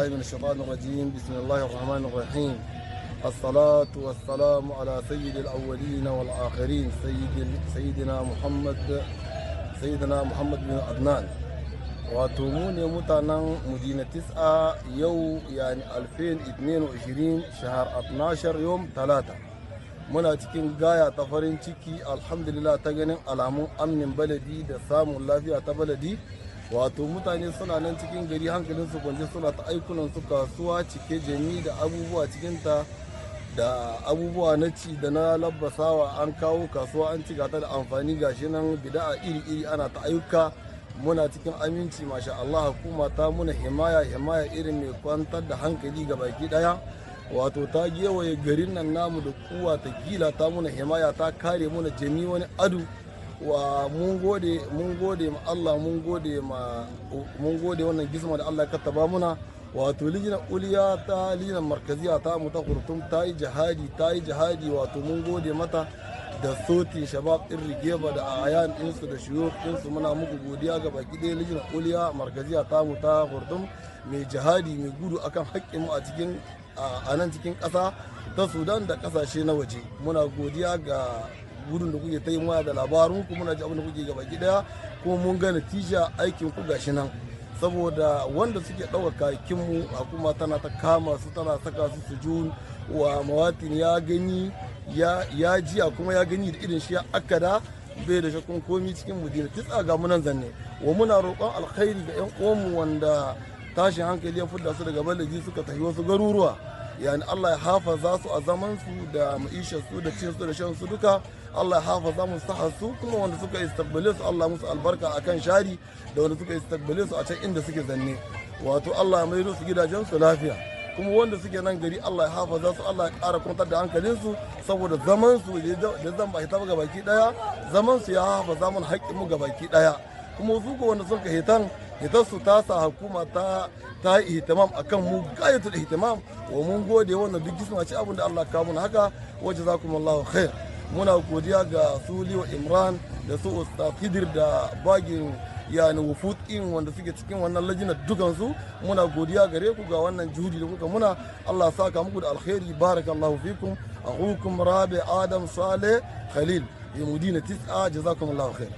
بالله من الشيطان الرجيم. بسم الله الرحمن الرحيم. الصلاة والسلام على سيد الأولين والآخرين سيدنا محمد بن عدنان. wato mu ne mutanen Madina Tis'a yau yani 2022 shahar 12 yom talata muna cikin gaya ta farin ciki alhamdulillah ta ganin alamun amnin baladi da samun lafiya ta baladi. Wato mutane suna nan cikin gari hankalin su kwance suna ta aikunan su kasuwa cike jami da abubuwa cikinta da abubuwa na ci da na labbasawa an kawo kasuwa an ci gata da amfani gashi nan bida'a iri-iri ana ta ayyuka. Muna cikin aminci masha Allah, hukuma ta muna himaya irin mai kwantar da hankali ga baki daya. Wato ta gewaye garin nan namu da kuwa ta gila ta muna himaya ta kare muna jami wani adu wa mun gode ma Allah mun gode wannan gisma da Allah ya kattaba muna. Wato lijina uliya ta lijinan markaziya ta mu ta kurtum ta yi jihadi wato mun gode mata da sotin shabab din rigeba da ayan ɗinsu da shuyuk ɗinsu muna muku godiya ga baki ɗaya lijina uliya markaziya ta mu ta kurtum mai jihadi mai gudu akan haƙƙinmu a nan cikin ƙasa ta Sudan da ƙasashe na waje. Muna godiya ga gudun da kuke ta yi mana da labarunku, muna ji abin da kuke ga baki ɗaya kuma mun ga natija aikin ku gashi nan. Saboda wanda suke ɗaukaka kakinmu hukuma tana ta kama su tana saka su sujun wa mawatin ya gani ya jiya kuma ya gani da irin shi ya akada bai da shakkun komi cikin Madina Tis'a ga munan zanne wa muna roƙon alkhairi ga 'yan uwanmu wanda tashin hankali ya fudda su daga balaji suka tafi wasu garuruwa. Yani Allah ya hafaza su a zaman su da ma'ishar su da cin su da shan su duka. Allah ya hafaza mu sahar su kuma wanda suka istagbale su Allah musu albarka akan shari da wanda suka istagbale su a can inda suke zanne. Wato Allah ya maido su gidajen su lafiya. Kuma wanda suke nan gari Allah ya hafaza su, Allah ya ƙara kwantar da hankalinsu saboda zaman su da zan ba hita ga baki daya, zaman su ya hafaza mun haƙƙin mu ga baki daya. Kuma su ko wanda suka hitar su ta sa hukuma ta yi ihtimam akan mu gayatul ihtimam wa mun gode wannan duk gisma ce abin da Allah ka mun haka wa jazakumullahu khair. Muna godiya ga su Liwa Imran da su Ustaz Khidir da bagin yani wufut in wanda suke cikin wannan lajinar dukansu. Muna godiya gare ku ga wannan juhudi da kuka muna. Allah ya saka muku da alkhairi. Barakallahu fikum. Akhukum Rabi Adam Saleh Khalil ya Madina Tis'a. Jazakumullahu khair.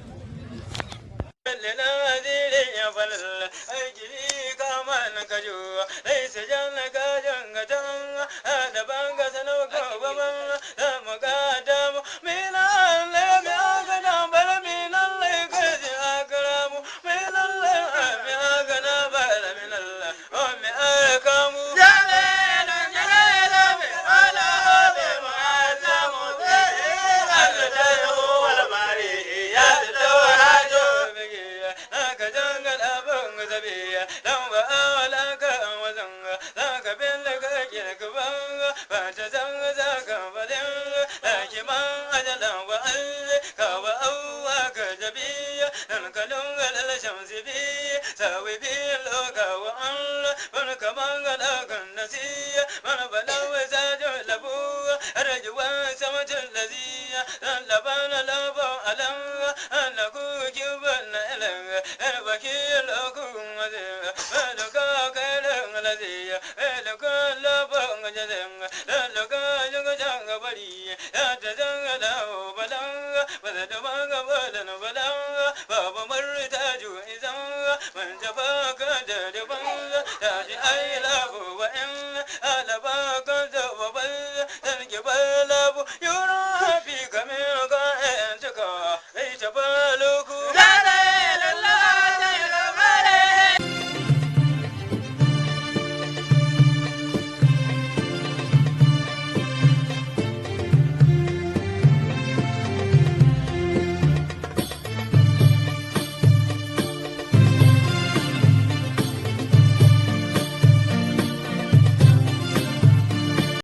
Baba marta ju izan man jaba ka da